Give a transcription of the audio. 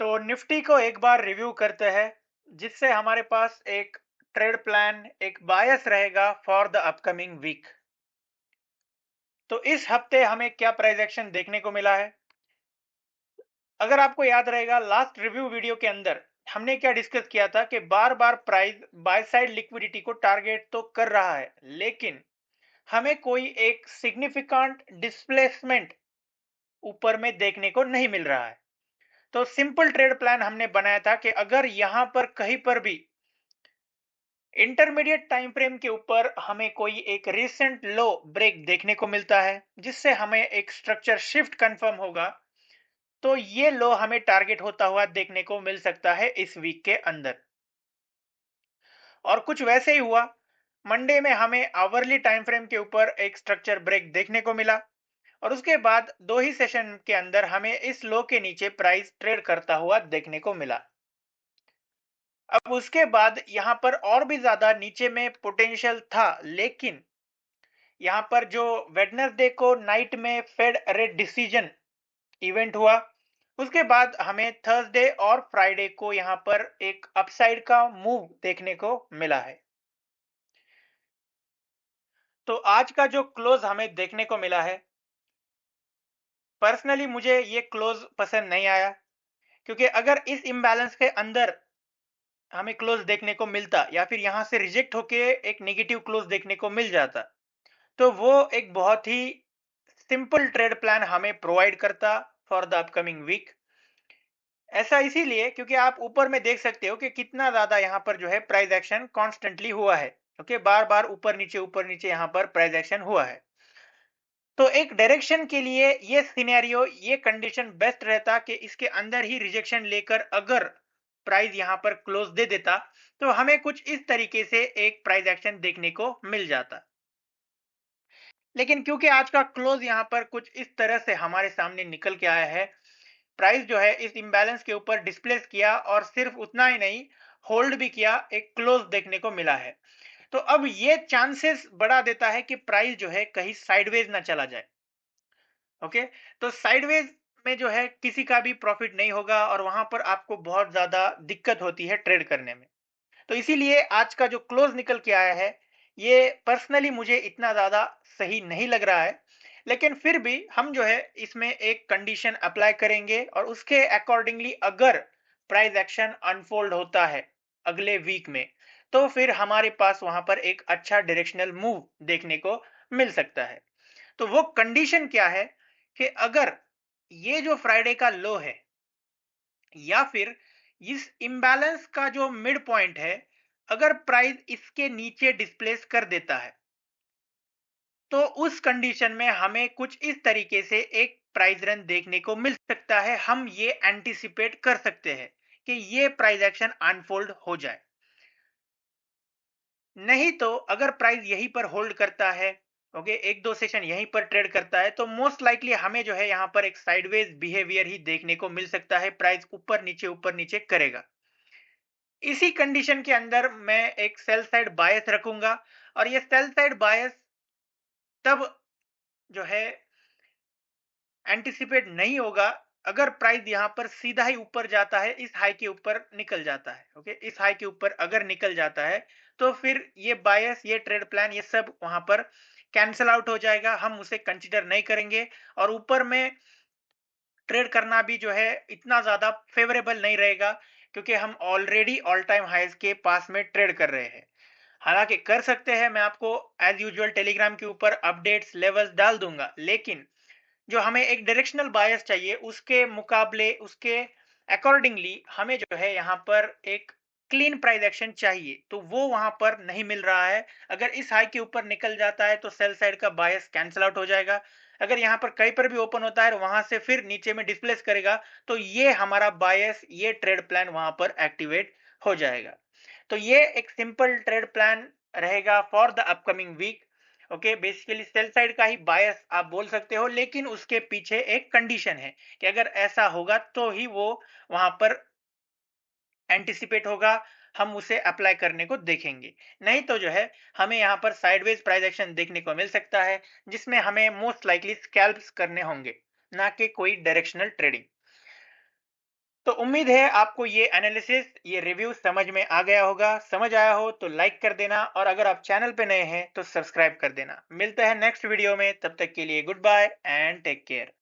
तो निफ्टी को एक बार रिव्यू करते हैं, जिससे हमारे पास एक ट्रेड प्लान, एक बायस रहेगा फॉर द अपकमिंग वीक। तो इस हफ्ते हमें क्या प्राइस एक्शन देखने को मिला है? अगर आपको याद रहेगा लास्ट रिव्यू वीडियो के अंदर हमने क्या डिस्कस किया था कि बार-बार प्राइस बाय साइड लिक्विडिटी को टारगेट तो कर रहा है, लेकिन हमें कोई एक सिग्निफिकेंट डिस्प्लेसमेंट ऊपर में देखने को नहीं मिल रहा है। तो सिंपल ट्रेड प्लान हमने बनाया था कि अगर यहां पर कहीं पर भी इंटरमीडिएट टाइम फ्रेम के ऊपर हमें कोई एक रिसेंट लो ब्रेक देखने को मिलता है, जिससे हमें एक स्ट्रक्चर शिफ्ट कंफर्म होगा, तो ये लो हमें टारगेट होता हुआ देखने को मिल सकता है इस वीक के अंदर। और कुछ वैसे ही हुआ। मंडे में हमें आवरली टाइम फ्रेम के ऊपर एक स्ट्रक्चर ब्रेक देखने को मिला, और उसके बाद दो ही सेशन के अंदर हमें इस लो के नीचे प्राइस ट्रेड करता हुआ देखने को मिला। अब उसके बाद यहां पर और भी ज्यादा नीचे में पोटेंशियल था, लेकिन यहां पर जो वेडनेसडे को नाइट में फेड रेट डिसीजन इवेंट हुआ, उसके बाद हमें थर्सडे और फ्राइडे को यहां पर एक अपसाइड का मूव देखने को मिला है। तो आज का जो क्लोज हमें देखने को मिला है, पर्सनली मुझे ये क्लोज पसंद नहीं आया, क्योंकि अगर इस इम्बैलेंस के अंदर हमें क्लोज देखने को मिलता या फिर यहां से रिजेक्ट होके एक नेगेटिव क्लोज देखने को मिल जाता, तो वो एक बहुत ही सिंपल ट्रेड प्लान हमें प्रोवाइड करता फॉर द अपकमिंग वीक। ऐसा इसीलिए क्योंकि आप ऊपर में देख सकते हो कि कितना ज्यादा यहाँ पर जो है प्राइस एक्शन कॉन्स्टेंटली हुआ है। ओके, बार बार ऊपर नीचे यहाँ पर प्राइस एक्शन हुआ है। तो एक डायरेक्शन के लिए ये सिनेरियो, ये कंडीशन बेस्ट रहता कि इसके अंदर ही रिजेक्शन लेकर अगर प्राइस यहाँ पर क्लोज दे देता, तो हमें कुछ इस तरीके से एक प्राइस एक्शन देखने को मिल जाता। लेकिन क्योंकि आज का क्लोज यहाँ पर कुछ इस तरह से हमारे सामने निकल के आया है, प्राइस जो है इस इम्बैलेंस के ऊपर डिस्प्लेस किया, और सिर्फ उतना ही नहीं, होल्ड भी किया, एक क्लोज देखने को मिला है। तो अब ये चांसेस बढ़ा देता है कि प्राइस जो है कहीं साइडवेज ना चला जाए। ओके, तो साइडवेज में जो है किसी का भी प्रॉफिट नहीं होगा, और वहां पर आपको बहुत ज्यादा दिक्कत होती है ट्रेड करने में। तो इसीलिए आज का जो क्लोज निकल के आया है, ये पर्सनली मुझे इतना ज्यादा सही नहीं लग रहा है। लेकिन फिर भी हम जो है इसमें एक कंडीशन अप्लाई करेंगे, और उसके अकॉर्डिंगली अगर प्राइस एक्शन अनफोल्ड होता है अगले वीक में, तो फिर हमारे पास वहां पर एक अच्छा डायरेक्शनल मूव देखने को मिल सकता है। तो वो कंडीशन क्या है कि अगर ये जो फ्राइडे का लो है, या फिर इस इम्बैलेंस का जो मिड पॉइंट है, अगर प्राइस इसके नीचे डिस्प्लेस कर देता है, तो उस कंडीशन में हमें कुछ इस तरीके से एक प्राइस रन देखने को मिल सकता है। हम ये एंटिसिपेट कर सकते हैं कि ये प्राइस एक्शन अनफोल्ड हो जाए। नहीं तो अगर प्राइस यहीं पर होल्ड करता है, ओके, एक दो सेशन यहीं पर ट्रेड करता है, तो मोस्ट लाइकली हमें जो है यहाँ पर एक साइडवेज बिहेवियर ही देखने को मिल सकता है। प्राइस ऊपर नीचे करेगा। इसी कंडीशन के अंदर मैं एक सेल साइड बायस रखूंगा, और ये सेल साइड बायस तब जो है एंटिसिपेट नहीं होगा अगर प्राइस यहां पर सीधा ही ऊपर जाता है, इस हाई के ऊपर निकल जाता है। ओके, इस हाई के ऊपर अगर निकल जाता है, तो फिर ये बायस, ये ट्रेड प्लान, ये सब वहां पर कैंसल आउट हो जाएगा, हम उसे कंसीडर नहीं करेंगे। और ऊपर में ट्रेड करना भी जो है इतना ज्यादा फेवरेबल नहीं रहेगा, क्योंकि हम ऑलरेडी ऑल टाइम हाइज के पास में ट्रेड कर रहे हैं। हालांकि कर सकते हैं, मैं आपको एज यूजुअल टेलीग्राम के ऊपर अपडेट्स लेवल्स डाल दूंगा, लेकिन जो हमें एक डायरेक्शनल बायस चाहिए, उसके मुकाबले, उसके अकॉर्डिंगली हमें जो है यहाँ पर एक क्लीन प्राइस एक्शन चाहिए, तो वो वहां पर नहीं मिल रहा है। अगर इस हाई के ऊपर निकल जाता है, तो सेल साइड का बायस कैंसिल आउट हो जाएगा। अगर यहाँ पर कहीं पर भी ओपन होता है और वहां से फिर नीचे में डिस्प्लेस करेगा, तो ये हमारा बायस, ये ट्रेड प्लान वहां पर एक्टिवेट हो जाएगा। तो ये एक सिंपल ट्रेड प्लान रहेगा for the upcoming week. Okay, basically sell side का ही बायस आप बोल सकते हो, लेकिन उसके पीछे एक कंडीशन है कि अगर ऐसा होगा तो ही वो वहां पर एंटिसिपेट होगा, हम उसे अप्लाई करने को देखेंगे। नहीं तो जो है हमें यहाँ पर साइडवेज प्राइस एक्शन देखने को मिल सकता है, जिसमें हमें मोस्ट लाइकली स्कैल्प्स करने होंगे, ना कि कोई डायरेक्शनल ट्रेडिंग। तो उम्मीद है आपको ये एनालिसिस, ये रिव्यू समझ में आ गया होगा। समझ आया हो तो लाइक कर देना और अगर आप चैनल पे नए हैं तो सब्सक्राइब कर देना। मिलते हैं नेक्स्ट वीडियो में, तब तक के लिए goodbye and take care.